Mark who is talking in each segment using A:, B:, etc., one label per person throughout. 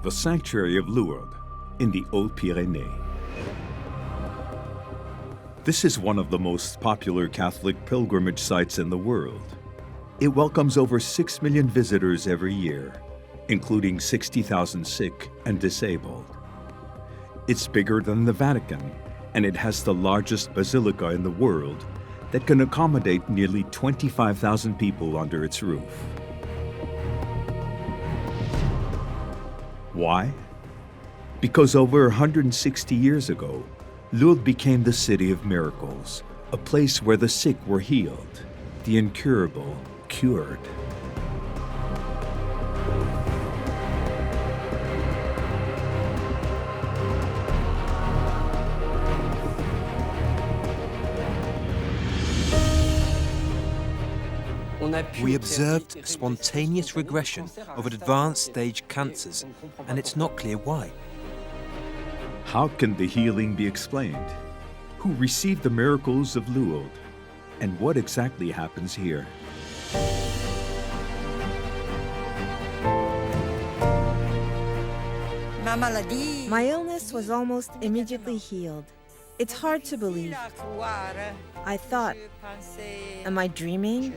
A: the sanctuary of Lourdes in the Hautes-Pyrénées. This is one of the most popular Catholic pilgrimage sites in the world. It welcomes over 6 million visitors every year, including 60,000 sick and disabled. It's bigger than the Vatican, and it has the largest basilica in the world that can accommodate nearly 25,000 people under its roof. Why? Because over 160 years ago, Lourdes became the city of miracles, a place where the sick were healed, the incurable cured.
B: We observed spontaneous regression of advanced stage cancers, and it's not clear why.
A: How can the healing be explained? Who received the miracles of Lourdes? And what exactly happens here?
C: My illness was almost immediately healed. It's hard to believe. I thought, am I dreaming?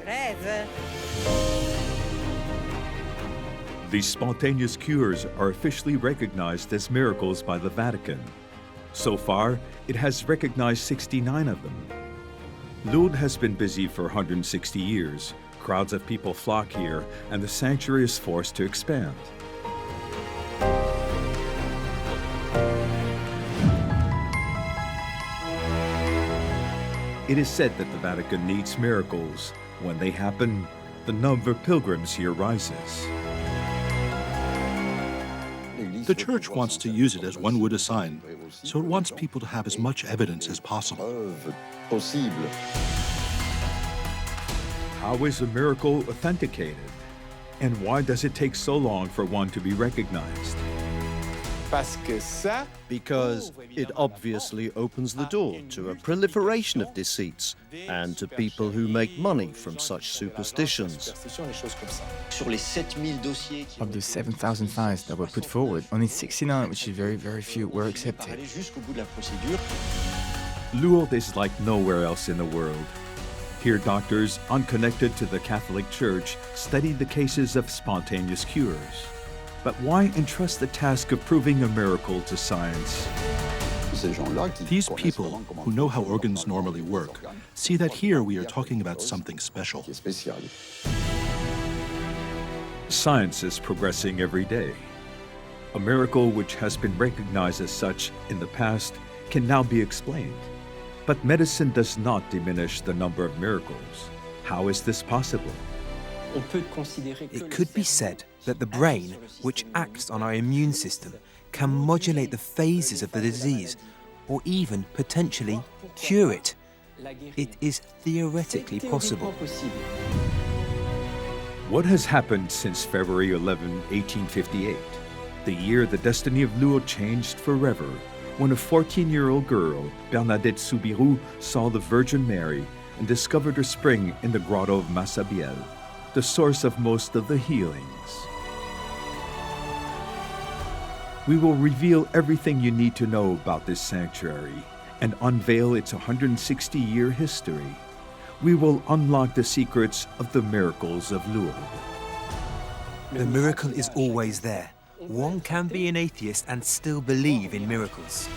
A: These spontaneous cures are officially recognized as miracles by the Vatican. So far, it has recognized 69 of them. Lourdes has been busy for 160 years. Crowds of people flock here, and the sanctuary is forced to expand. It is said that the Vatican needs miracles. When they happen, the number of pilgrims here rises.
D: The Church wants to use it as one would a sign, so it wants people to have as much evidence as possible.
A: How is a miracle authenticated? And why does it take so long for one to be recognized?
E: Because it obviously opens the door to a proliferation of deceits and to people who make money from such superstitions.
F: Of the 7,000 files that were put forward, only 69, which is very, very few, were accepted.
A: Lourdes is like nowhere else in the world. Here, doctors, unconnected to the Catholic Church, study the cases of spontaneous cures. But why entrust the task of proving a miracle to science?
D: These people, who know how organs normally work, see that here we are talking about something special.
A: Science is progressing every day. A miracle which has been recognized as such in the past can now be explained. But medicine does not diminish the number of miracles. How is this possible?
B: It could be said that the brain, which acts on our immune system, can modulate the phases of the disease, or even potentially cure it. It is theoretically possible.
A: What has happened since February 11, 1858, the year the destiny of Lourdes changed forever, when a 14-year-old girl, Bernadette Soubirous, saw the Virgin Mary and discovered her spring in the grotto of Massabielle, the source of most of the healings. We will reveal everything you need to know about this sanctuary and unveil its 160-year history. We will unlock the secrets of the miracles of Lourdes.
B: The miracle is always there. One can be an atheist and still believe in miracles.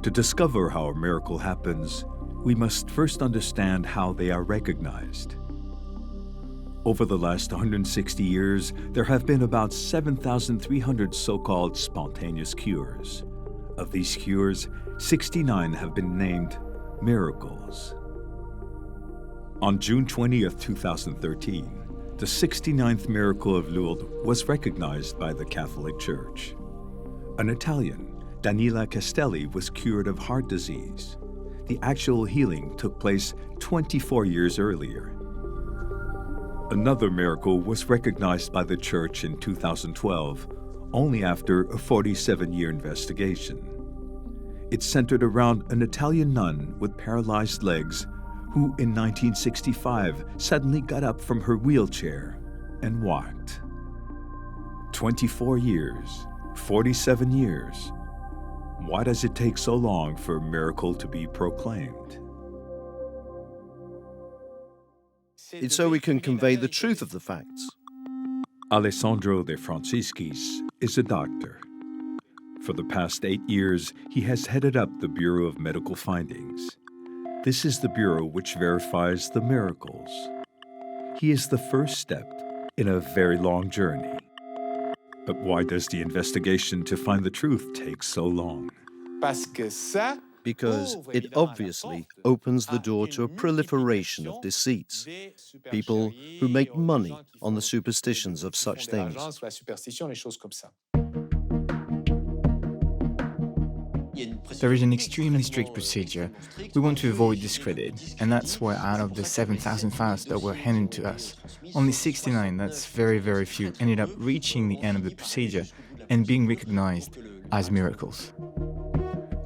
A: To discover how a miracle happens, we must first understand how they are recognized. Over the last 160 years, there have been about 7,300 so-called spontaneous cures. Of these cures, 69 have been named miracles. On June 20th, 2013, the 69th miracle of Lourdes was recognized by the Catholic Church. An Italian, Daniela Castelli, was cured of heart disease. The actual healing took place 24 years earlier. Another miracle was recognized by the Church in 2012. only after a 47-year investigation. It centered around an Italian nun with paralyzed legs who in 1965 suddenly got up from her wheelchair and walked. 24 years, 47 years. Why does it take so long for a miracle to be proclaimed?
E: It's so we can convey the truth of the facts.
A: Alessandro De Franciscis is a doctor. For the past 8 years, he has headed up the Bureau of Medical Findings. This is the bureau which verifies the miracles. He is the first step in a very long journey. But why does the investigation to find the truth take so long?
E: Because it obviously opens the door to a proliferation of deceits, people who make money on the superstitions of such things.
F: There is an extremely strict procedure. We want to avoid discredit, and that's why out of the 7,000 files that were handed to us, only 69, that's very, very few, ended up reaching the end of the procedure and being recognized as miracles.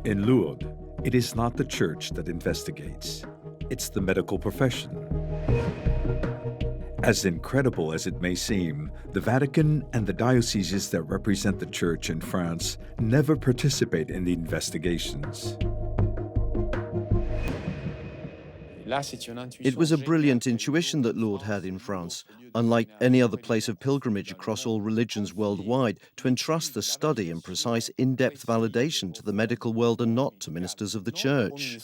A: In Lourdes, it is not the church that investigates. It's the medical profession. As incredible as it may seem, the Vatican and the dioceses that represent the church in France never participate in the investigations.
E: It was a brilliant intuition that Lourdes had in France, unlike any other place of pilgrimage across all religions worldwide, to entrust the study and precise in-depth validation to the medical world and not to ministers of the church.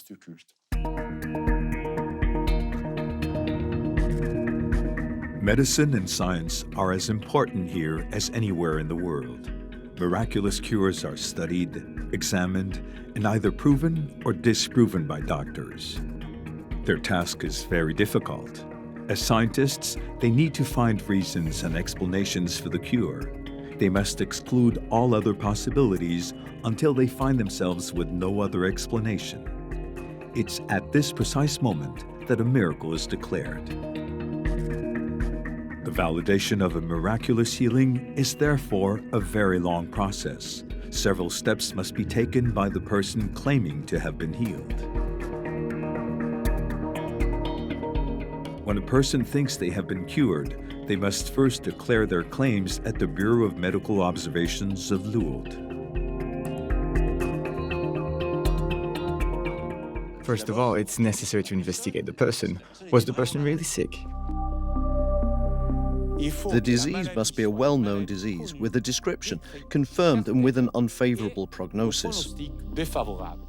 A: Medicine and science are as important here as anywhere in the world. Miraculous cures are studied, examined, and either proven or disproven by doctors. Their task is very difficult. As scientists, they need to find reasons and explanations for the cure. They must exclude all other possibilities until they find themselves with no other explanation. It's at this precise moment that a miracle is declared. The validation of a miraculous healing is therefore a very long process. Several steps must be taken by the person claiming to have been healed. When a person thinks they have been cured, they must first declare their claims at the Bureau of Medical Observations of Lourdes.
F: First of all, it's necessary to investigate the person. Was the person really sick?
E: The disease must be a well-known disease with a description, confirmed and with an unfavorable prognosis.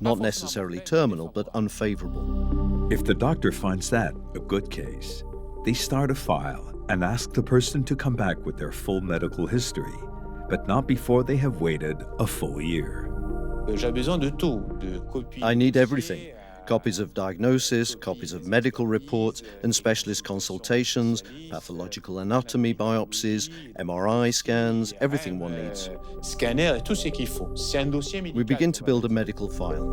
E: Not necessarily terminal, but unfavorable.
A: If the doctor finds that a good case, they start a file and ask the person to come back with their full medical history, but not before they have waited a full year.
E: I need everything. Copies of diagnosis, copies of medical reports and specialist consultations, pathological anatomy biopsies, MRI scans, everything one needs. We begin to build a medical file.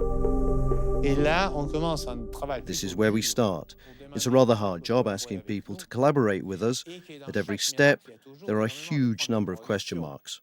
E: This is where we start. It's a rather hard job asking people to collaborate with us. At every step, there are a huge number of question marks.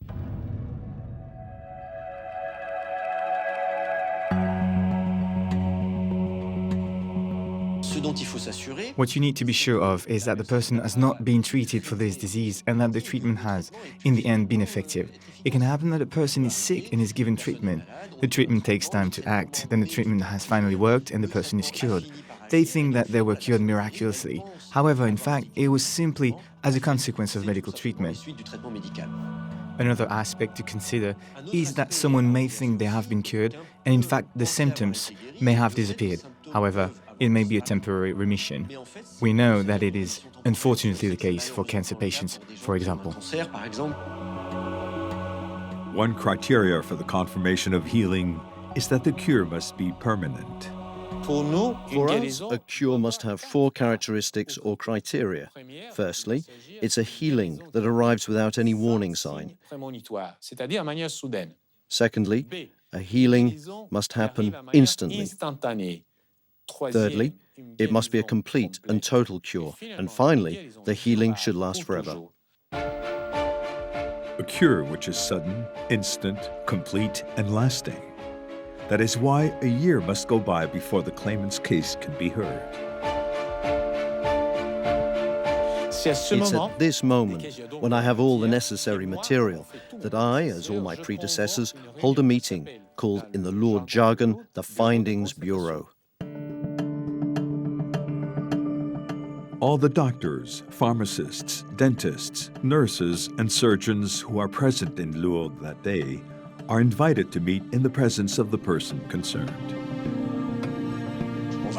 F: What you need to be sure of is that the person has not been treated for this disease and that the treatment has, in the end, been effective. It can happen that a person is sick and is given treatment. The treatment takes time to act, then the treatment has finally worked and the person is cured. They think that they were cured miraculously. However, in fact, it was simply as a consequence of medical treatment. Another aspect to consider is that someone may think they have been cured and in fact the symptoms may have disappeared. However, it may be a temporary remission. We know that it is unfortunately the case for cancer patients, for example.
A: One criteria for the confirmation of healing is that the cure must be permanent.
E: For us, a cure must have 4 characteristics or criteria. Firstly, it's a healing that arrives without any warning sign. Secondly, a healing must happen instantly. Thirdly, it must be a complete and total cure. And finally, the healing should last forever.
A: a cure which is sudden, instant, complete, and lasting. That is why a year must go by before the claimant's case can be heard.
E: It's at this moment, when I have all the necessary material, that I, as all my predecessors, hold a meeting called, in the Lourdes jargon, the Findings Bureau.
A: All the doctors, pharmacists, dentists, nurses, and surgeons who are present in Lourdes that day are invited to meet in the presence of the person concerned.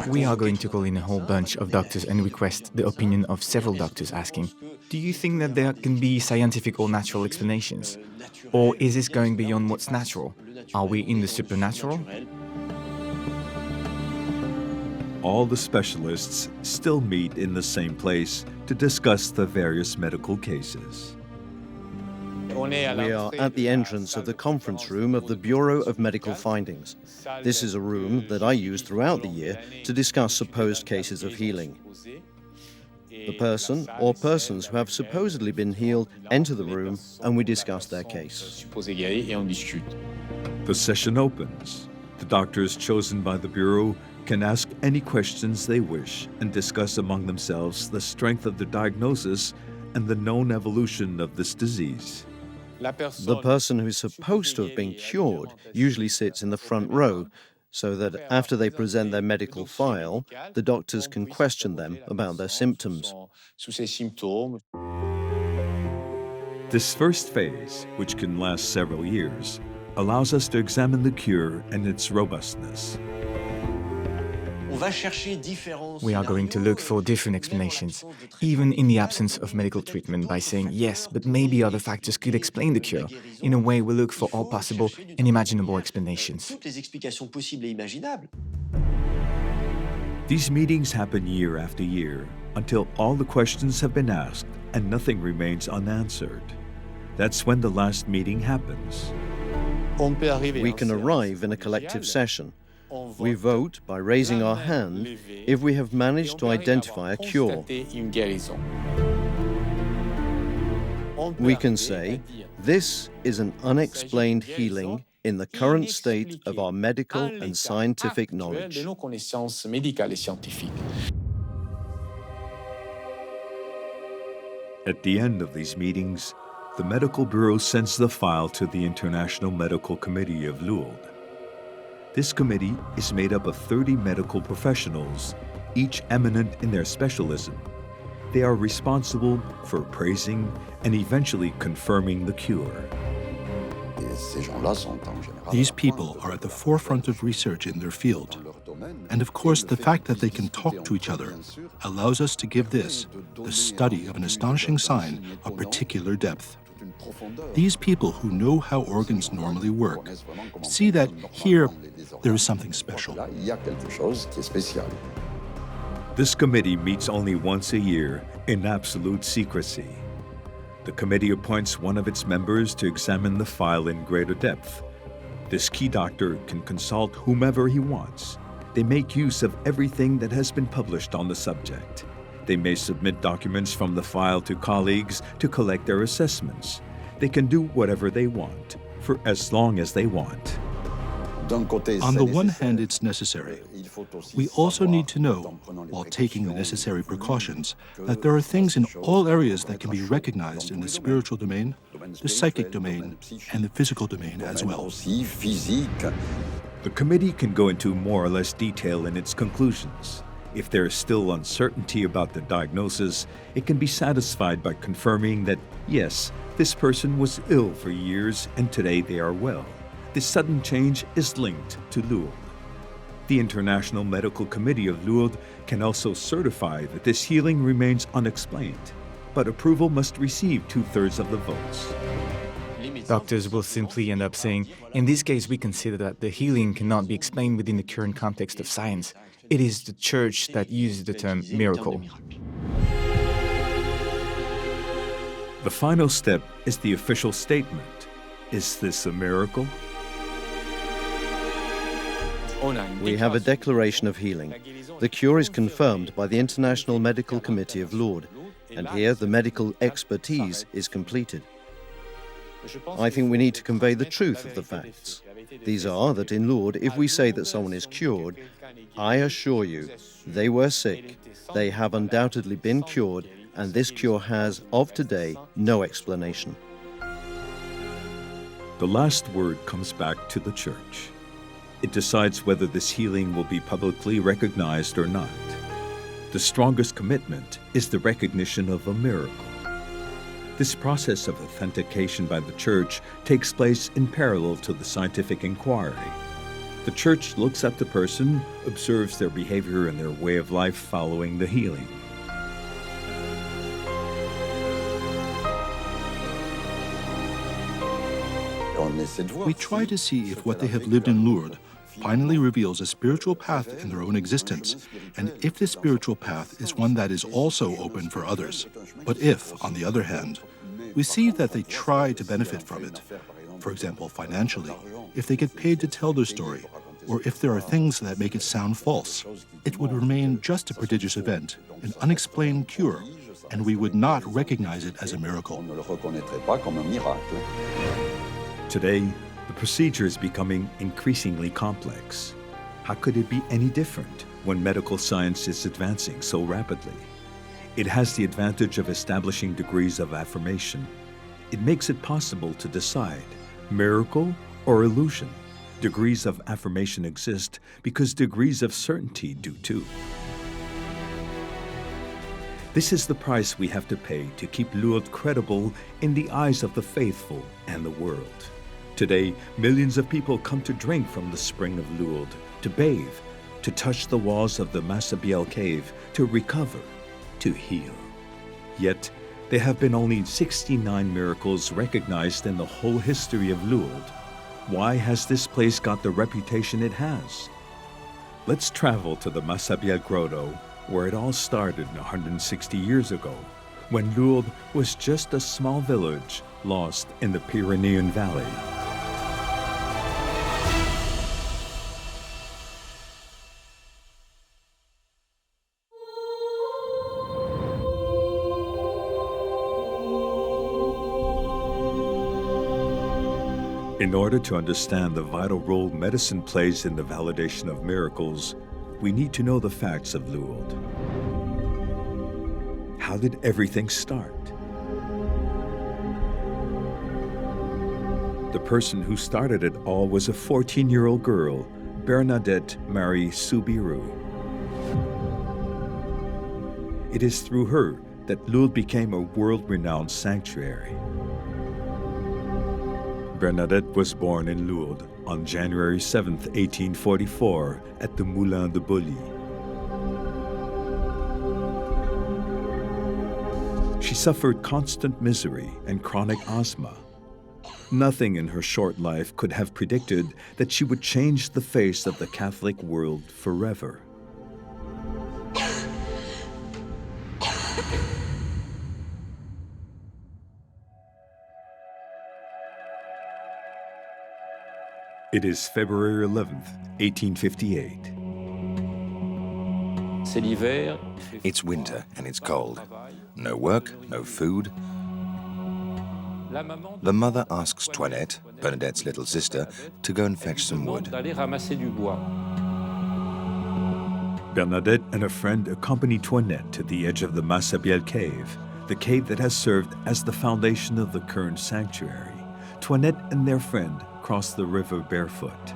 F: We are going to call in a whole bunch of doctors and request the opinion of several doctors, asking, do you think that there can be scientific or natural explanations? Or is this going beyond what's natural? Are we in the supernatural?
A: All the specialists still meet in the same place to discuss the various medical cases.
E: We are at the entrance of the conference room of the Bureau of Medical Findings. This is a room that I use throughout the year to discuss supposed cases of healing. The person or persons who have supposedly been healed enter the room and we discuss their case.
A: The session opens. The doctors chosen by the Bureau can ask any questions they wish and discuss among themselves the strength of the diagnosis and the known evolution of this disease.
E: The person who is supposed to have been cured usually sits in the front row, so that after they present their medical file, the doctors can question them about their symptoms.
A: This first phase, which can last several years, allows us to examine the cure and its robustness.
F: We are going to look for different explanations, even in the absence of medical treatment, by saying, yes, but maybe other factors could explain the cure. In a way, we look for all possible and imaginable explanations.
A: These meetings happen year after year until all the questions have been asked and nothing remains unanswered. That's when the last meeting happens.
E: We can arrive in a collective session. We vote by raising our hand if we have managed to identify a cure. We can say, this is an unexplained healing in the current state of our medical and scientific knowledge.
A: At the end of these meetings, the Medical Bureau sends the file to the International Medical Committee of Lourdes. This committee is made up of 30 medical professionals, each eminent in their specialism. They are responsible for praising and eventually confirming the cure.
D: These people are at the forefront of research in their field. And of course, the fact that they can talk to each other allows us to give this, the study of an astonishing sign, a particular depth. These people who know how organs normally work see that here there is something special.
A: This committee meets only once a year in absolute secrecy. The committee appoints one of its members to examine the file in greater depth. This key doctor can consult whomever he wants. They make use of everything that has been published on the subject. They may submit documents from the file to colleagues to collect their assessments. They can do whatever they want, for as long as they want.
D: On the one hand, it's necessary. We also need to know, while taking the necessary precautions, that there are things in all areas that can be recognized in the spiritual domain, the psychic domain, and the physical domain as well.
A: The committee can go into more or less detail in its conclusions. If there is still uncertainty about the diagnosis, it can be satisfied by confirming that, yes, this person was ill for years and today they are well. This sudden change is linked to Lourdes. The International Medical Committee of Lourdes can also certify that this healing remains unexplained, but approval must receive 2/3 of the votes.
F: Doctors will simply end up saying, in this case, we consider that the healing cannot be explained within the current context of science. It is the Church that uses the term miracle.
A: The final step is the official statement. Is this a miracle?
E: We have a declaration of healing. The cure is confirmed by the International Medical Committee of Lourdes, and here the medical expertise is completed. I think we need to convey the truth of the facts. These are that in Lourdes, if we say that someone is cured, I assure you, they were sick, they have undoubtedly been cured, and this cure has, of today, no explanation.
A: The last word comes back to the Church. It decides whether this healing will be publicly recognized or not. The strongest commitment is the recognition of a miracle. This process of authentication by the Church takes place in parallel to the scientific inquiry. The Church looks at the person, observes their behavior and their way of life following the healing.
D: We try to see if what they have lived in Lourdes finally reveals a spiritual path in their own existence, and if this spiritual path is one that is also open for others. But if, on the other hand, we see that they try to benefit from it, for example, financially, if they get paid to tell their story, or if there are things that make it sound false, it would remain just a prodigious event, an unexplained cure, and we would not recognize it as a miracle.
A: Today, the procedure is becoming increasingly complex. How could it be any different when medical science is advancing so rapidly? It has the advantage of establishing degrees of affirmation. It makes it possible to decide, miracle or illusion. Degrees of affirmation exist because degrees of certainty do too. This is the price we have to pay to keep Lourdes credible in the eyes of the faithful and the world. Today, millions of people come to drink from the spring of Lourdes, to bathe, to touch the walls of the Massabielle cave, to recover, to heal. Yet, there have been only 69 miracles recognized in the whole history of Lourdes. Why has this place got the reputation it has? Let's travel to the Massabielle grotto, where it all started 160 years ago, when Lourdes was just a small village lost in the Pyrenean Valley. In order to understand the vital role medicine plays in the validation of miracles, we need to know the facts of Lourdes. How did everything start? The person who started it all was a 14-year-old girl, Bernadette Marie Soubirous. It is through her that Lourdes became a world-renowned sanctuary. Bernadette was born in Lourdes on January 7, 1844, at the Moulin de Boilly. She suffered constant misery and chronic asthma. Nothing in her short life could have predicted that she would change the face of the Catholic world forever. It is February 11th, 1858.
G: It's winter and it's cold. No work, no food. The mother asks Toinette, Bernadette's little sister, to go and fetch some wood.
A: Bernadette and a friend accompany Toinette to the edge of the Massabielle cave, the cave that has served as the foundation of the current sanctuary. Toinette and their friend cross the river barefoot.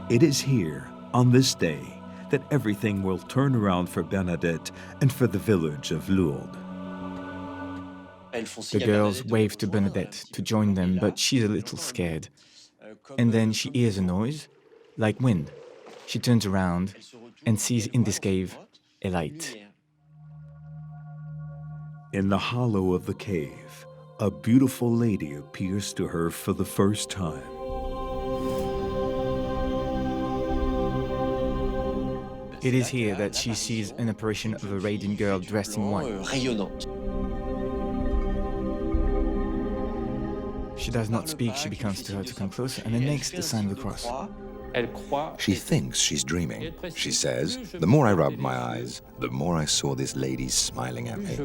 A: It is here, on this day, that everything will turn around for Bernadette and for the village of Lourdes.
F: The girls wave to Bernadette to join them, but she's a little scared. And then she hears a noise, like wind. She turns around and sees in this cave a light.
A: In the hollow of the cave, a beautiful lady appears to her for the first time.
F: It is here that she sees an apparition of a radiant girl dressed in white. She does not speak, she beckons to her to come closer and then makes the sign of the cross.
G: She thinks she's dreaming. She says, "The more I rubbed my eyes, the more I saw this lady smiling at me."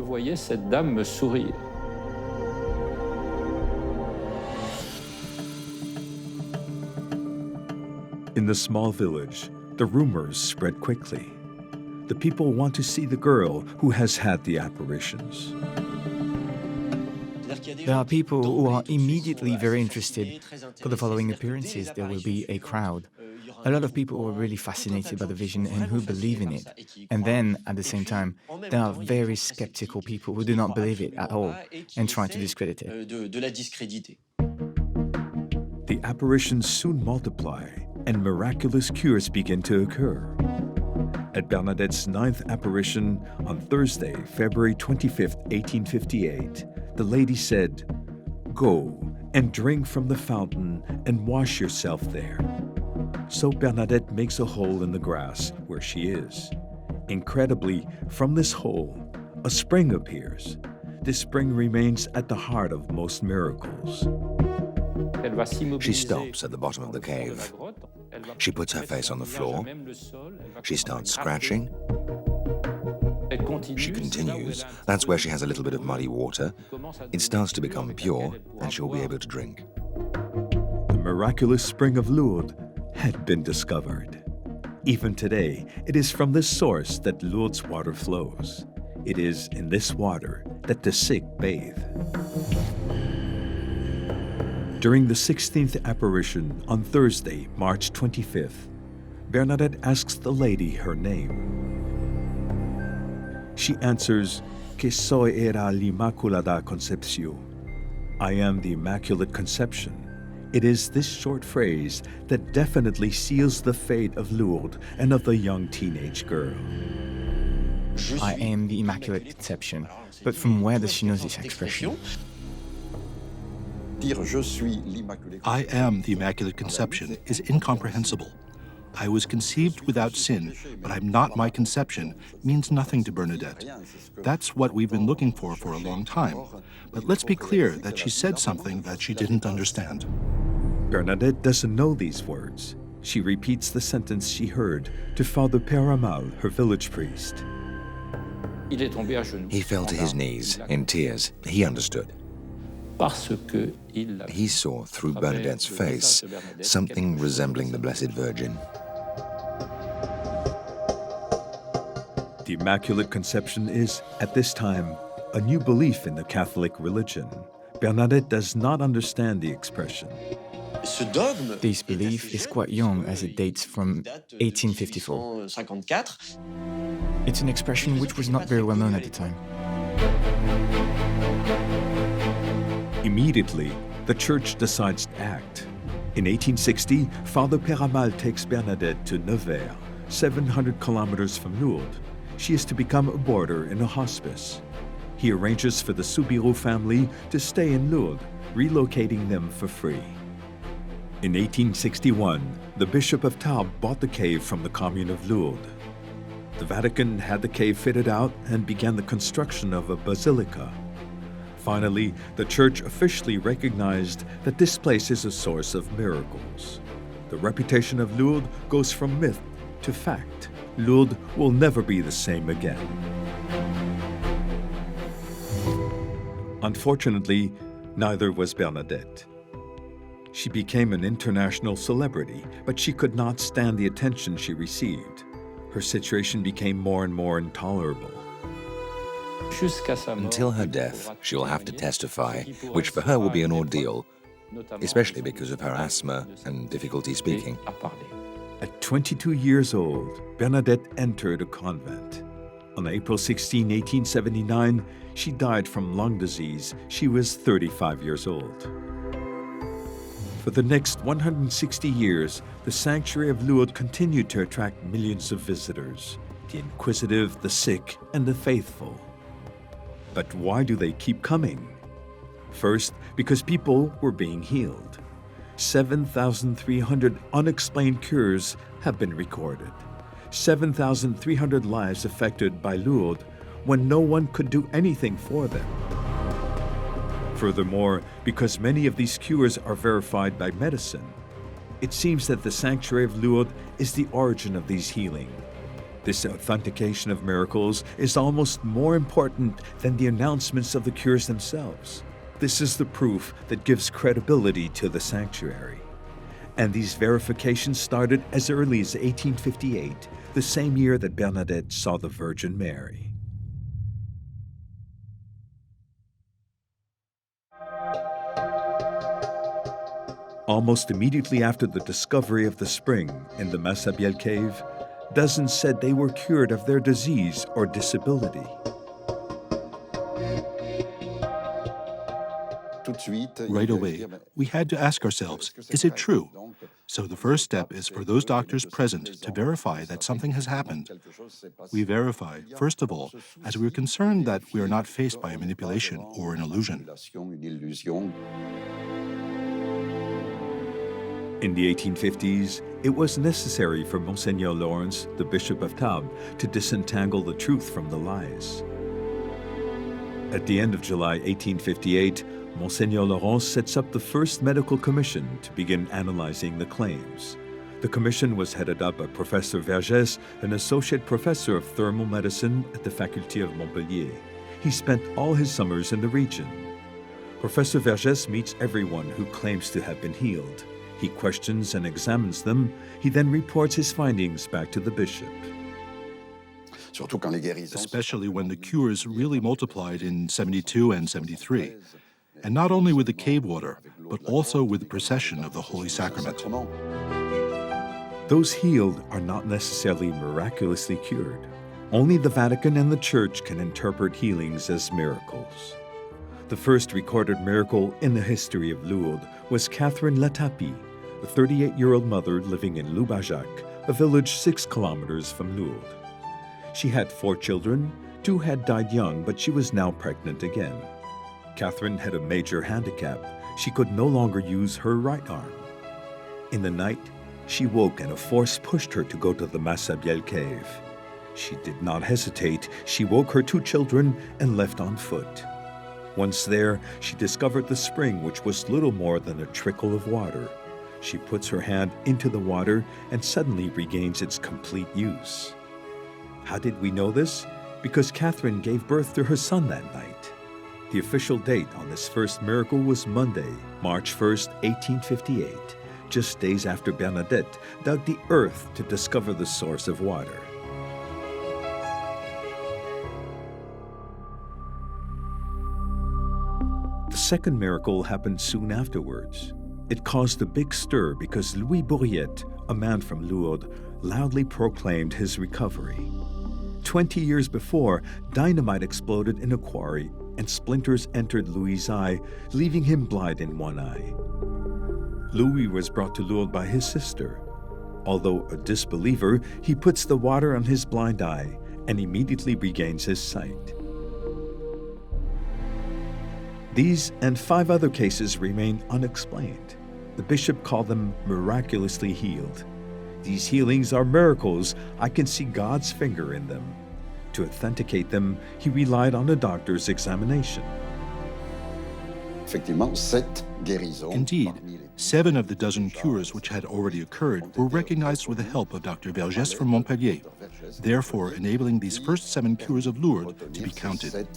A: In the small village, the rumors spread quickly. The people want to see the girl who has had the apparitions.
F: There are people who are immediately very interested. For the following appearances, there will be a crowd. A lot of people who are really fascinated by the vision and who believe in it. And then, at the same time, there are very skeptical people who do not believe it at all and try to discredit it.
A: The apparitions soon multiply and miraculous cures begin to occur. At Bernadette's 9th apparition on Thursday, February 25, 1858, the lady said, "Go and drink from the fountain and wash yourself there." So Bernadette makes a hole in the grass where she is. Incredibly, from this hole, a spring appears. This spring remains at the heart of most miracles.
G: She stops at the bottom of the cave. She puts her face on the floor. She starts scratching. She continues. That's where she has a little bit of muddy water. It starts to become pure, and she'll be able to drink.
A: The miraculous spring of Lourdes had been discovered. Even today, it is from this source that Lourdes water flows. It is in this water that the sick bathe. During the 16th apparition on Thursday, March 25th, Bernadette asks the lady her name. She answers, "Que soy era l'Immaculada Concepción." I am the Immaculate Conception. It is this short phrase that definitely seals the fate of Lourdes and of the young teenage girl.
F: I am the Immaculate Conception. But from where does she know this expression?
D: I am the Immaculate Conception is incomprehensible. I was conceived without sin, but I'm not my conception means nothing to Bernadette. That's what we've been looking for a long time. But let's be clear that she said something that she didn't understand.
A: Bernadette doesn't know these words. She repeats the sentence she heard to Father Peramal, her village priest.
G: He fell to his knees in tears. He understood. He saw through Bernadette's face something resembling the Blessed Virgin.
A: The Immaculate Conception is, at this time, a new belief in the Catholic religion. Bernadette does not understand the expression.
F: This belief is quite young as it dates from 1854. It's an expression which was not very well known at the time.
A: Immediately, the church decides to act. In 1860, Father Peramal takes Bernadette to Nevers, 700 kilometers from Lourdes. She is to become a boarder in a hospice. He arranges for the Soubirous family to stay in Lourdes, relocating them for free. In 1861, the Bishop of Tarbes bought the cave from the commune of Lourdes. The Vatican had the cave fitted out and began the construction of a basilica. Finally, the church officially recognized that this place is a source of miracles. The reputation of Lourdes goes from myth to fact. Lourdes will never be the same again. Unfortunately, neither was Bernadette. She became an international celebrity, but she could not stand the attention she received. Her situation became more and more intolerable.
G: Until her death, she'll have to testify, which for her will be an ordeal, especially because of her asthma and difficulty speaking.
A: At 22 years old, Bernadette entered a convent. On April 16, 1879, she died from lung disease. She was 35 years old. For the next 160 years, the sanctuary of Lourdes continued to attract millions of visitors, the inquisitive, the sick, and the faithful. But why do they keep coming? First, because people were being healed. 7,300 unexplained cures have been recorded. 7,300 lives affected by Lourdes when no one could do anything for them. Furthermore, because many of these cures are verified by medicine, it seems that the sanctuary of Lourdes is the origin of these healings. This authentication of miracles is almost more important than the announcements of the cures themselves. This is the proof that gives credibility to the sanctuary. And these verifications started as early as 1858, the same year that Bernadette saw the Virgin Mary. Almost immediately after the discovery of the spring in the Massabielle cave, dozens said they were cured of their disease or disability.
D: Right away, we had to ask ourselves, is it true? So the first step is for those doctors present to verify that something has happened. We verify, first of all, as we are concerned that we are not faced by a manipulation or an illusion.
A: In the 1850s, it was necessary for Monseigneur Lourdes, the Bishop of Tarbes, to disentangle the truth from the lies. At the end of July 1858, Monseigneur Lourdes sets up the first medical commission to begin analyzing the claims. The commission was headed up by Professor Vergès, an associate professor of thermal medicine at the Faculté of Montpellier. He spent all his summers in the region. Professor Vergès meets everyone who claims to have been healed. He questions and examines them. He then reports his findings back to the bishop.
D: Especially when the cures really multiplied in 72 and 73. And not only with the cave water, but also with the procession of the Holy Sacrament.
A: Those healed are not necessarily miraculously cured. Only the Vatican and the Church can interpret healings as miracles. The first recorded miracle in the history of Lourdes was Catherine Latapie, a 38-year-old mother living in Loubajac, a village 6 kilometers from Lourdes. She had 4 children. 2 had died young, but she was now pregnant again. Catherine had a major handicap. She could no longer use her right arm. In the night, she woke and a force pushed her to go to the Massabielle cave. She did not hesitate. She woke her 2 children and left on foot. Once there, she discovered the spring, which was little more than a trickle of water. She puts her hand into the water and suddenly regains its complete use. How did we know this? Because Catherine gave birth to her son that night. The official date on this first miracle was Monday, March 1st, 1858, just days after Bernadette dug the earth to discover the source of water. The second miracle happened soon afterwards. It caused a big stir because Louis Bourriette, a man from Lourdes, loudly proclaimed his recovery. 20 years before, dynamite exploded in a quarry and splinters entered Louis' eye, leaving him blind in one eye. Louis was brought to Lourdes by his sister. Although a disbeliever, he puts the water on his blind eye and immediately regains his sight. These and 5 other cases remain unexplained. The bishop called them miraculously healed. These healings are miracles. I can see God's finger in them. To authenticate them, he relied on a doctor's examination.
D: Indeed, 7 of the dozen cures which had already occurred were recognized with the help of Dr. Vergès from Montpellier, therefore enabling these first 7 cures of Lourdes to be counted.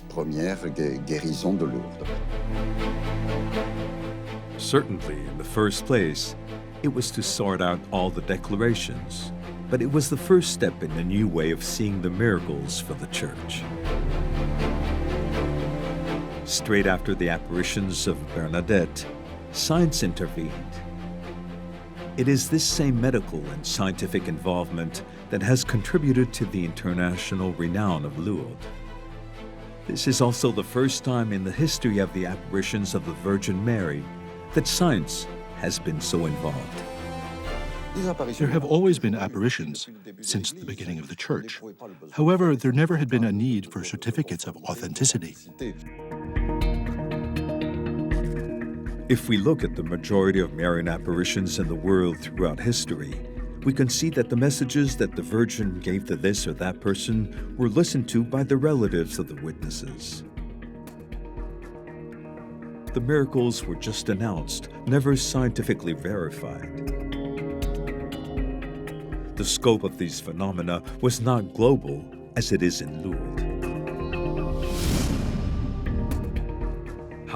A: Certainly, in the first place, it was to sort out all the declarations, but it was the first step in a new way of seeing the miracles for the Church. Straight after the apparitions of Bernadette, science intervened. It is this same medical and scientific involvement that has contributed to the international renown of Lourdes. This is also the first time in the history of the apparitions of the Virgin Mary that science has been so involved.
D: There have always been apparitions since the beginning of the Church. However, there never had been a need for certificates of authenticity.
A: If we look at the majority of Marian apparitions in the world throughout history, we can see that the messages that the Virgin gave to this or that person were listened to by the relatives of the witnesses. The miracles were just announced, never scientifically verified. The scope of these phenomena was not global as it is in Lourdes.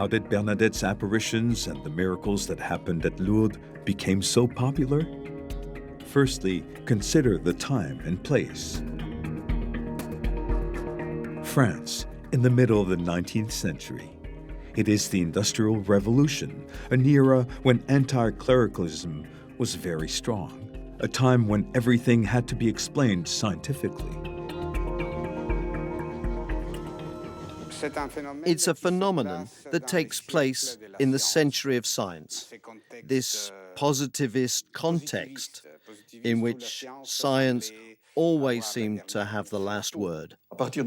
A: How did Bernadette's apparitions and the miracles that happened at Lourdes became so popular? Firstly, consider the time and place. France, in the middle of the 19th century. It is the Industrial Revolution, an era when anti-clericalism was very strong, a time when everything had to be explained scientifically.
E: It's a phenomenon that takes place in the century of science, this positivist context in which science always seemed to have the last word.
D: From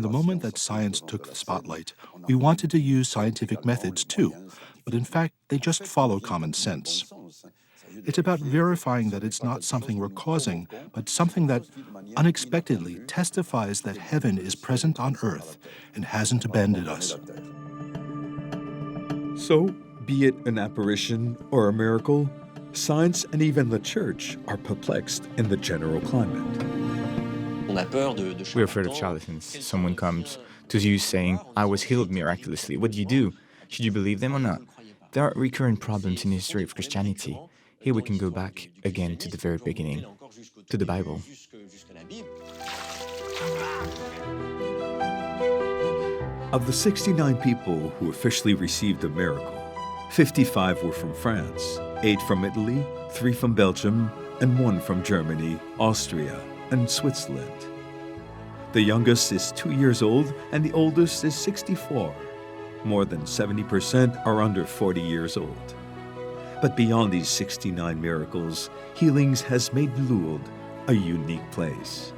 D: the moment that science took the spotlight, we wanted to use scientific methods too, but in fact, they just follow common sense. It's about verifying that it's not something we're causing, but something that unexpectedly testifies that heaven is present on earth and hasn't abandoned us.
A: So, be it an apparition or a miracle, science and even the church are perplexed in the general climate.
F: We're afraid of charlatans. Someone comes to you saying, I was healed miraculously. What do you do? Should you believe them or not? There are recurrent problems in the history of Christianity. Here we can go back again to the very beginning, to the Bible.
A: Of the 69 people who officially received a miracle, 55 were from France, 8 from Italy, 3 from Belgium, and 1 from Germany, Austria, and Switzerland. The youngest is 2 years old and the oldest is 64. More than 70% are under 40 years old. But beyond these 69 miracles, Healings has made Lourdes a unique place.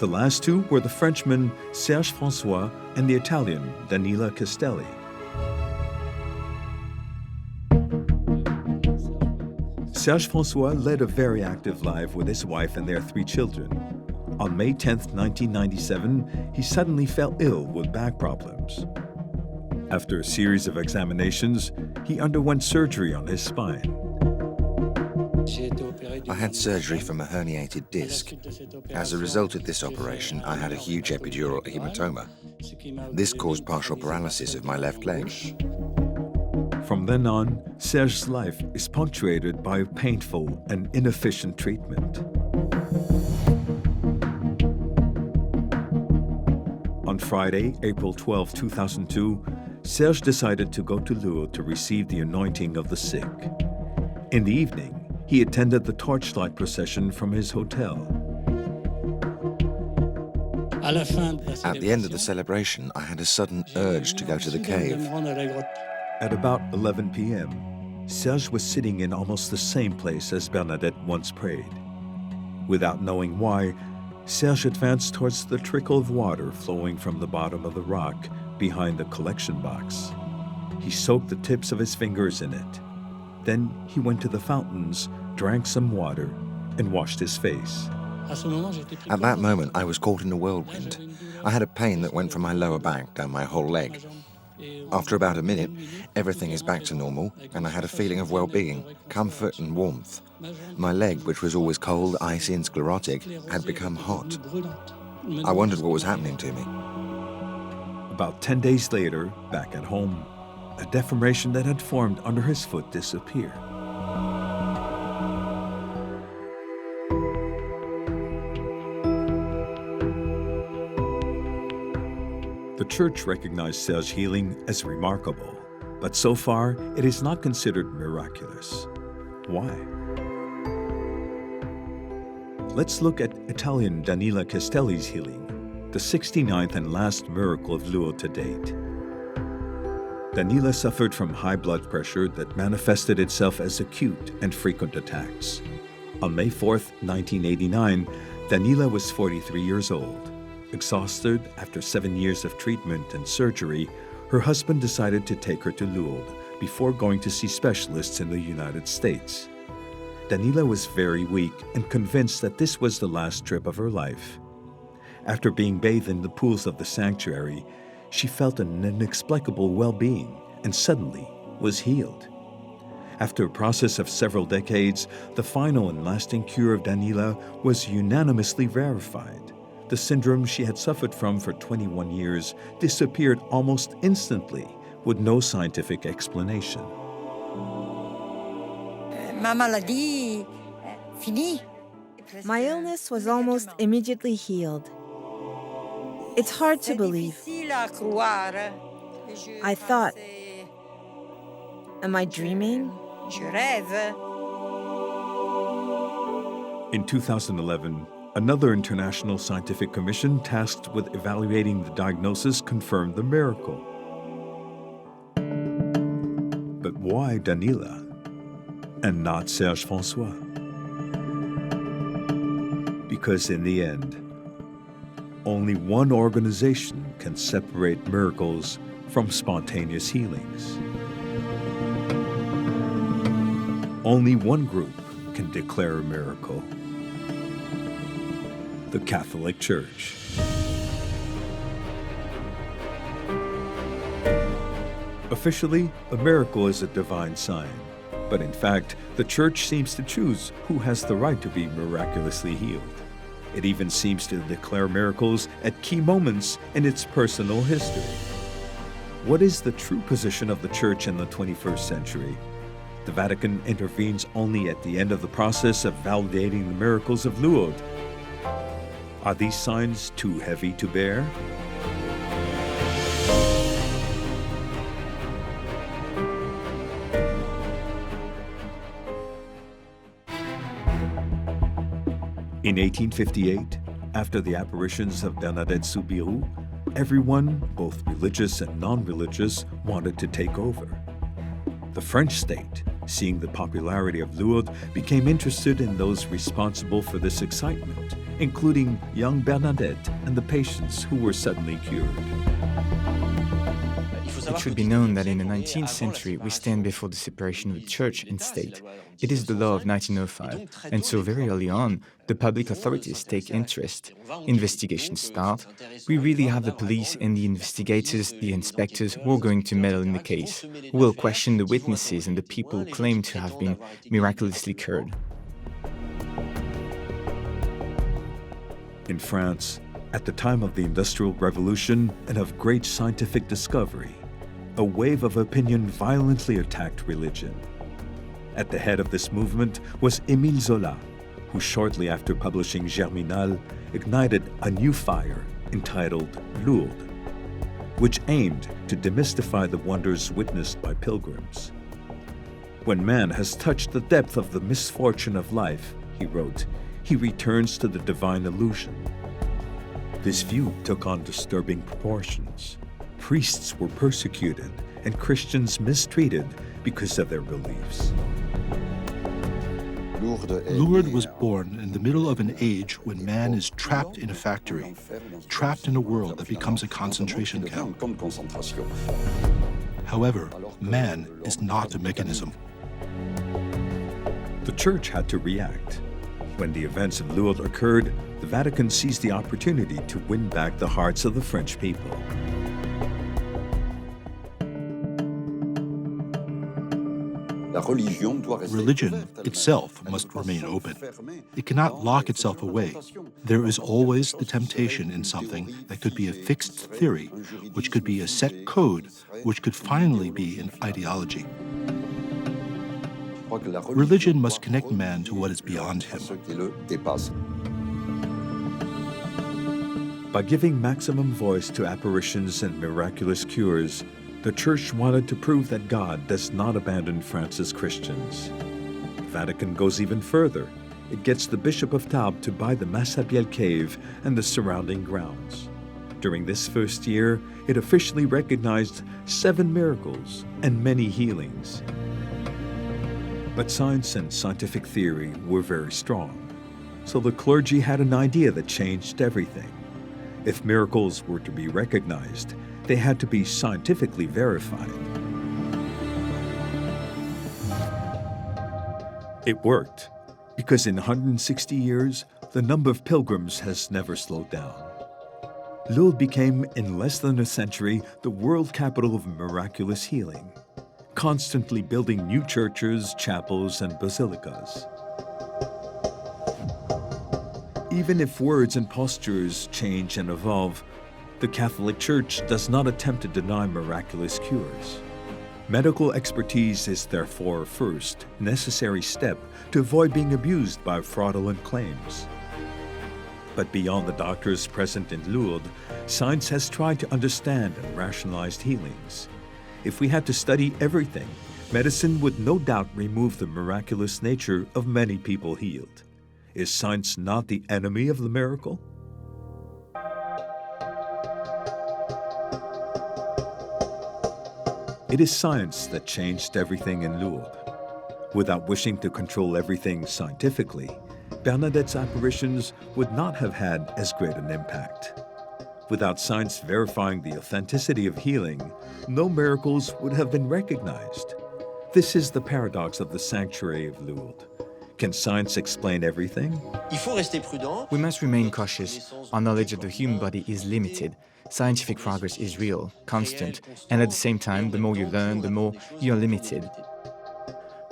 A: The last two were the Frenchman Serge François and the Italian Daniela Castelli. Serge François led a very active life with his wife and their 3 children. On May 10, 1997, he suddenly fell ill with back problems. After a series of examinations, he underwent surgery on his spine.
G: I had surgery from a herniated disc. As a result of this operation, I had a huge epidural hematoma. This caused partial paralysis of my left leg.
A: From then on, Serge's life is punctuated by painful and inefficient treatment. On Friday, April 12, 2002, Serge decided to go to Lourdes to receive the anointing of the sick. In the evening, he attended the torchlight procession from his hotel.
G: At the end of the celebration, I had a sudden urge to go to the cave.
A: At about 11 p.m., Serge was sitting in almost the same place as Bernadette once prayed. Without knowing why, Serge advanced towards the trickle of water flowing from the bottom of the rock behind the collection box. He soaked the tips of his fingers in it. Then he went to the fountains, drank some water, and washed his face.
G: At that moment, I was caught in a whirlwind. I had a pain that went from my lower back down my whole leg. After about a minute, everything is back to normal, and I had a feeling of well-being, comfort and warmth. My leg, which was always cold, icy and sclerotic, had become hot. I wondered what was happening to me.
A: About 10 days later, back at home, a deformation that had formed under his foot disappeared. The church recognized Serge's healing as remarkable, but so far it is not considered miraculous. Why? Let's look at Italian Daniela Castelli's healing, the 69th and last miracle of Lourdes to date. Daniela suffered from high blood pressure that manifested itself as acute and frequent attacks. On May 4, 1989, Daniela was 43 years old. Exhausted after 7 years of treatment and surgery, her husband decided to take her to Lourdes before going to see specialists in the United States. Daniela was very weak and convinced that this was the last trip of her life. After being bathed in the pools of the sanctuary, she felt an inexplicable well-being and suddenly was healed. After a process of several decades, the final and lasting cure of Daniela was unanimously verified. The syndrome she had suffered from for 21 years disappeared almost instantly with no scientific explanation.
C: My illness was almost immediately healed. It's hard to believe. I thought, am I dreaming?
A: In 2011, another international scientific commission tasked with evaluating the diagnosis confirmed the miracle. But why Daniela and not Serge François? Because in the end, only one organization can separate miracles from spontaneous healings. Only one group can declare a miracle: the Catholic Church. Officially, a miracle is a divine sign, but in fact, the Church seems to choose who has the right to be miraculously healed. It even seems to declare miracles at key moments in its personal history. What is the true position of the Church in the 21st century? The Vatican intervenes only at the end of the process of validating the miracles of Lourdes. Are these signs too heavy to bear? In 1858, after the apparitions of Bernadette Soubirous, everyone, both religious and non-religious, wanted to take over. The French state, seeing the popularity of Lourdes, became interested in those responsible for this excitement, including young Bernadette and the patients who were suddenly cured.
F: It should be known that in the 19th century, we stand before the separation of church and state. It is the law of 1905, and so very early on, the public authorities take interest. Investigations start. We really have the police and the investigators, the inspectors, who are going to meddle in the case, who will question the witnesses and the people who claim to have been miraculously cured.
A: In France, at the time of the Industrial Revolution and of great scientific discovery, a wave of opinion violently attacked religion. At the head of this movement was Émile Zola, who shortly after publishing Germinal ignited a new fire entitled Lourdes, which aimed to demystify the wonders witnessed by pilgrims. When man has touched the depth of the misfortune of life, he wrote, he returns to the divine illusion. This view took on disturbing proportions. Priests were persecuted and Christians mistreated because of their beliefs.
D: Lourdes was born in the middle of an age when man is trapped in a factory, trapped in a world that becomes a concentration camp. However, man is not a mechanism.
A: The Church had to react. When the events of Lourdes occurred, the Vatican seized the opportunity to win back the hearts of the French people.
D: Religion itself must remain open. It cannot lock itself away. There is always the temptation in something that could be a fixed theory, which could be a set code, which could finally be an ideology. Religion must connect man to what is beyond him.
A: By giving maximum voice to apparitions and miraculous cures, the Church wanted to prove that God does not abandon France's Christians. The Vatican goes even further. It gets the Bishop of Tarbes to buy the Massabielle cave and the surrounding grounds. During this first year, it officially recognized 7 miracles and many healings. But science and scientific theory were very strong, so the clergy had an idea that changed everything. If miracles were to be recognized, they had to be scientifically verified. It worked, because in 160 years, the number of pilgrims has never slowed down. Lourdes became, in less than a century, the world capital of miraculous healing, constantly building new churches, chapels, and basilicas. Even if words and postures change and evolve, The Catholic Church does not attempt to deny miraculous cures. Medical expertise is therefore a first, necessary step to avoid being abused by fraudulent claims. But beyond the doctors present in Lourdes, science has tried to understand and rationalize healings. If we had to study everything, medicine would no doubt remove the miraculous nature of many people healed. Is science not the enemy of the miracle? It is science that changed everything in Lourdes. Without wishing to control everything scientifically, Bernadette's apparitions would not have had as great an impact. Without science verifying the authenticity of healing, no miracles would have been recognized. This is the paradox of the sanctuary of Lourdes. Can science explain everything?
F: We must remain cautious. Our knowledge of the human body is limited. Scientific progress is real, constant, and at the same time, the more you learn, the more you are limited.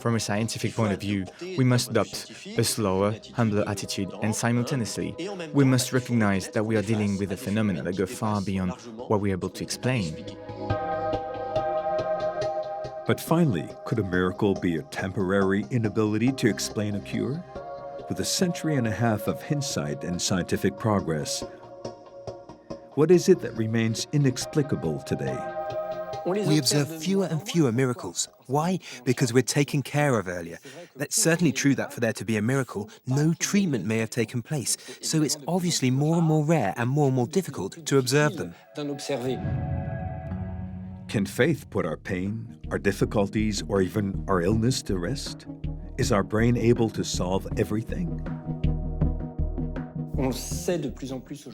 F: From a scientific point of view, we must adopt a slower, humbler attitude, and simultaneously, we must recognize that we are dealing with a phenomenon that go far beyond what we are able to explain.
A: But finally, could a miracle be a temporary inability to explain a cure? With a century and a half of insight and scientific progress, what is it that remains inexplicable today?
B: We observe fewer and fewer miracles. Why? Because we're taken care of earlier. That's certainly true that for there to be a miracle, no treatment may have taken place. So it's obviously more and more rare and more difficult to observe them.
A: Can faith put our pain, our difficulties, or even our illness to rest? Is our brain able to solve everything?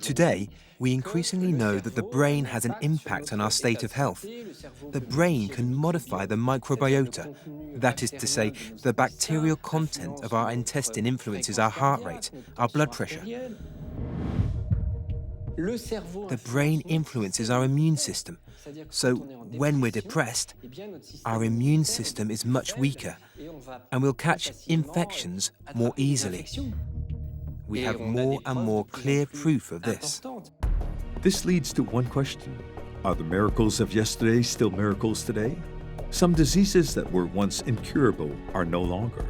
B: Today, we increasingly know that the brain has an impact on our state of health. The brain can modify the microbiota. That is to say, the bacterial content of our intestine influences our heart rate, our blood pressure. The brain influences our immune system. So when we're depressed, our immune system is much weaker and we'll catch infections more easily. We have more and more clear proof of this.
A: This leads to one question. Are the miracles of yesterday still miracles today? Some diseases that were once incurable are no longer.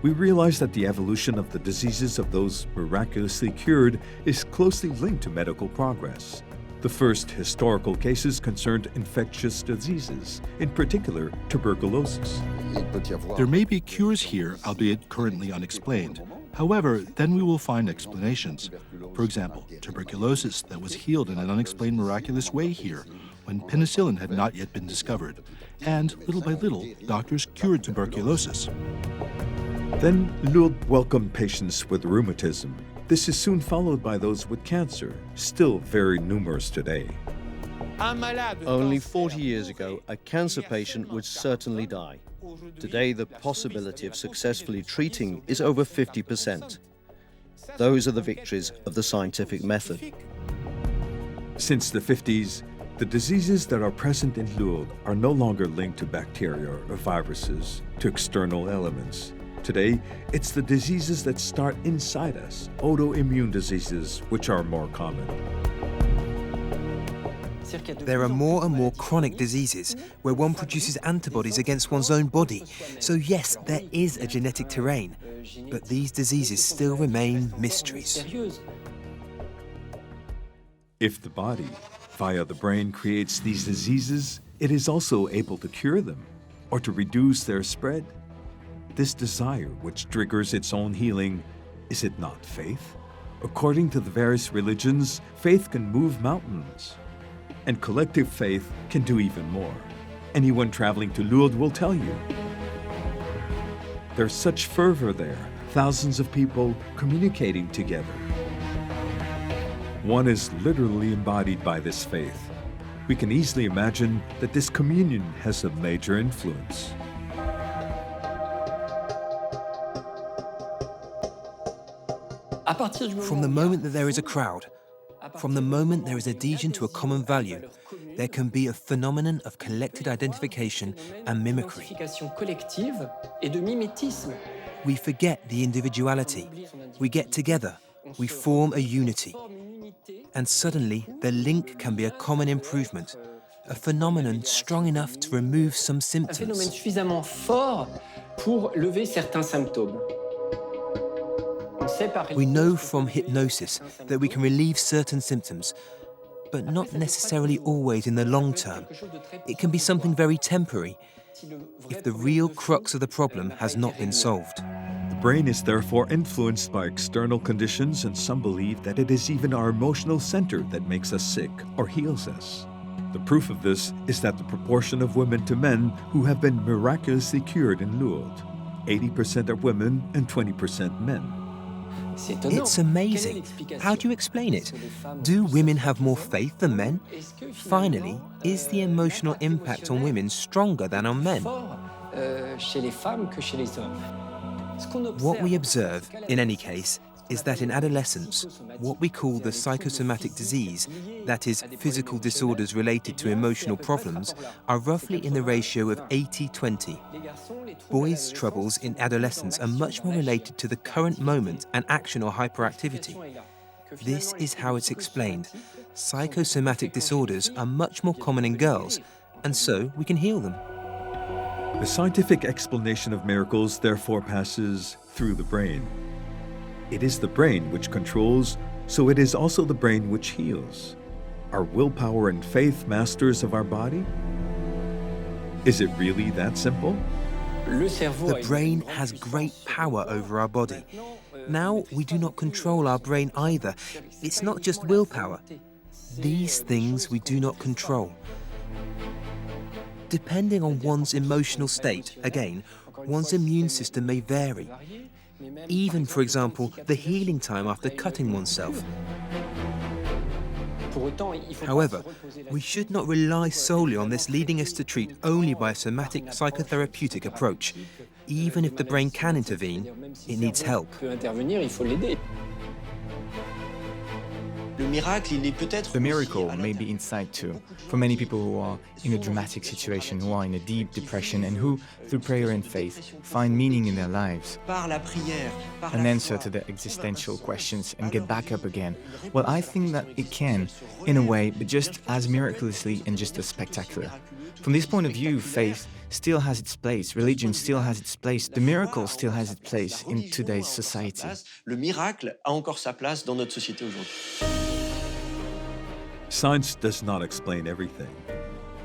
A: We realize that the evolution of the diseases of those miraculously cured is closely linked to medical progress. The first historical cases concerned infectious diseases, in particular tuberculosis.
D: There may be cures here, albeit currently unexplained. However, then we will find explanations. For example, tuberculosis that was healed in an unexplained miraculous way here, when penicillin had not yet been discovered. And little by little, doctors cured tuberculosis.
A: Then Lourdes welcomed patients with rheumatism. This is soon followed by those with cancer, still very numerous today.
E: Only 40 years ago, a cancer patient would certainly die. Today, the possibility of successfully treating is over 50%. Those are the victories of the scientific method.
A: Since the 50s, the diseases that are present in Lourdes are no longer linked to bacteria or viruses, to external elements. Today, it's the diseases that start inside us, autoimmune diseases, which are more common.
B: There are more and more chronic diseases where one produces antibodies against one's own body. So yes, there is a genetic terrain, but these diseases still remain mysteries.
A: If the body, via the brain, creates these diseases, it is also able to cure them or to reduce their spread. This desire, which triggers its own healing, is it not faith? According to the various religions, faith can move mountains. And collective faith can do even more. Anyone traveling to Lourdes will tell you. There's such fervor there, thousands of people communicating together. One is literally embodied by this faith. We can easily imagine that this communion has a major influence.
B: From the moment that there is a crowd, from the moment there is adhesion to a common value, there can be a phenomenon of collected identification and mimicry. We forget the individuality. We get together. We form a unity. And suddenly, the link can be a common improvement, a phenomenon strong enough to remove some
H: Un phénomène
B: symptoms.
H: suffisamment fort pour lever certains symptômes.
B: We know from hypnosis that we can relieve certain symptoms, but not necessarily always in the long term. It can be something very temporary if the real crux of the problem has not been solved.
A: The brain is therefore influenced by external conditions, and some believe that it is even our emotional center that makes us sick or heals us. The proof of this is that the proportion of women to men who have been miraculously cured in Lourdes. 80% are women and 20% men.
B: It's amazing. How do you explain it? Do women have more faith than men? Finally, is the emotional impact on women stronger than on men? What we observe, in any case, is that in adolescence, what we call the psychosomatic disease, that is, physical disorders related to emotional problems, are roughly in the ratio of 80-20. Boys' troubles in adolescence are much more related to the current moment and action or hyperactivity. This is how it's explained. Psychosomatic disorders are much more common in girls, and so we can heal them.
A: The scientific explanation of miracles therefore passes through the brain. It is the brain which controls, so it is also the brain which heals. Are willpower and faith masters of our body? Is it really that simple?
B: The brain has great power over our body. Now we do not control our brain either. It's not just willpower. These things we do not control. Depending on one's emotional state, again, one's immune system may vary. Even, for example, the healing time after cutting oneself. However, we should not rely solely on this leading us to treat only by a somatic psychotherapeutic approach. Even if the brain can intervene, it needs help.
F: The miracle may be inside too, for many people who are in a dramatic situation, who are in a deep depression, and who, through prayer and faith, find meaning in their lives, an answer to their existential questions, and get back up again. Well, I think that it can, in a way, but just as miraculously and just as spectacular. From this point of view, faith still has its place, religion still has its place, the miracle still has its place in today's society.
E: Le miracle a encore sa place dans notre société aujourd'hui.
A: Science does not explain everything.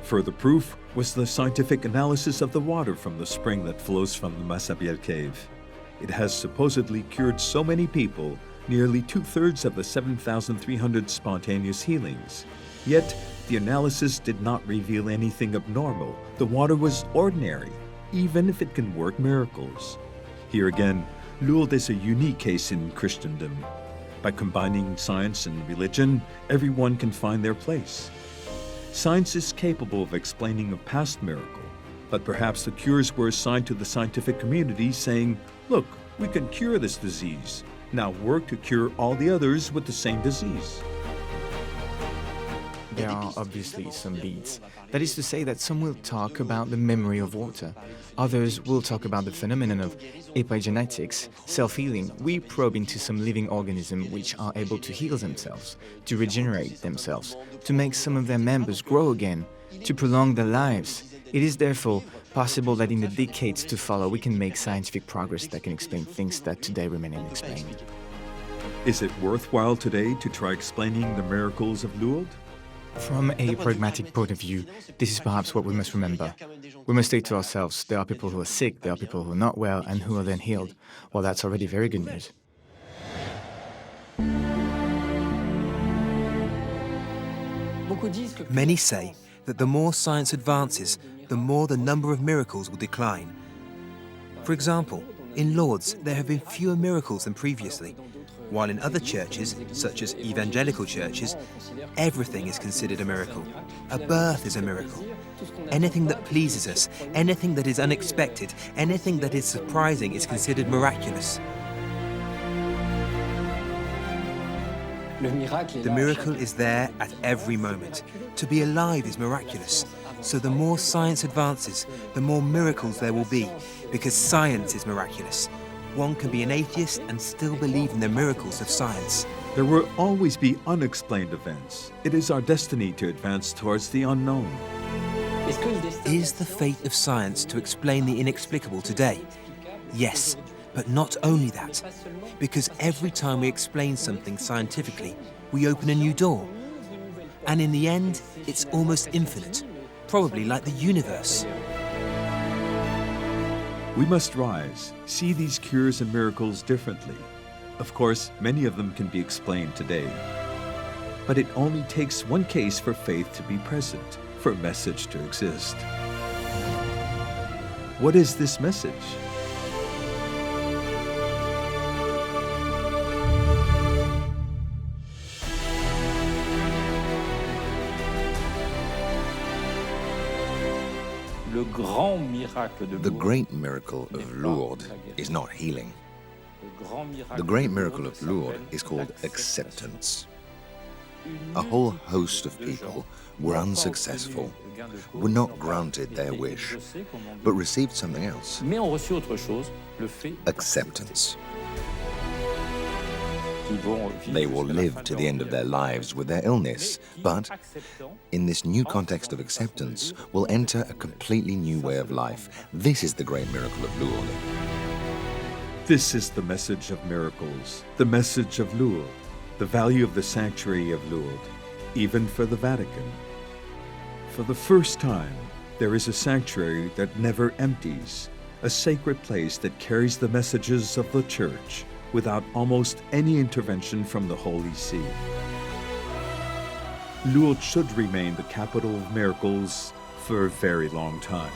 A: Further proof was the scientific analysis of the water from the spring that flows from the Massabielle cave. It has supposedly cured so many people, nearly 2/3 of the 7,300 spontaneous healings. Yet, the analysis did not reveal anything abnormal. The water was ordinary, even if it can work miracles. Here again, Lourdes is a unique case in Christendom. By combining science and religion, everyone can find their place. Science is capable of explaining a past miracle, but perhaps the cures were assigned to the scientific community saying, look, we can cure this disease. Now work to cure all the others with the same disease.
F: There are obviously some leads. That is to say that some will talk about the memory of water. Others will talk about the phenomenon of epigenetics, self-healing. We probe into some living organisms which are able to heal themselves, to regenerate themselves, to make some of their members grow again, to prolong their lives. It is therefore possible that in the decades to follow we can make scientific progress that can explain things that today remain unexplained.
A: Is it worthwhile today to try explaining the miracles of Lourdes?
F: From a pragmatic point of view, this is perhaps what we must remember. We must say to ourselves, there are people who are sick, there are people who are not well, and who are then healed. Well, that's already very good news.
B: Many say that the more science advances, the more the number of miracles will decline. For example, in Lourdes, there have been fewer miracles than previously, while in other churches, such as evangelical churches, everything is considered a miracle. A birth is a miracle. Anything that pleases us, anything that is unexpected, anything that is surprising is considered miraculous. The miracle is there at every moment. To be alive is miraculous. So the more science advances, the more miracles there will be, because science is miraculous. one can be an atheist and still believe in the miracles of science.
A: There will always be unexplained events. It is our destiny to advance towards the unknown.
B: Is the fate of science to explain the inexplicable today? Yes, but not only that. Because every time we explain something scientifically, we open a new door. And in the end, it's almost infinite, probably like the universe.
A: We must rise, see these cures and miracles differently. Of course, many of them can be explained today. But it only takes one case for faith to be present, for a message to exist. What is this message?
G: The great miracle of Lourdes is not healing. The great miracle of Lourdes is called acceptance. A whole host of people were unsuccessful, were not granted their wish, but received something else. Acceptance. They will live to the end of their lives with their illness, but in this new context of acceptance will enter a completely new way of life. This is the great miracle of Lourdes.
A: This is the message of miracles, the message of Lourdes, the value of the sanctuary of Lourdes, even for the Vatican. For the first time, there is a sanctuary that never empties, a sacred place that carries the messages of the Church without almost any intervention from the Holy See. Lourdes should remain the capital of miracles for a very long time.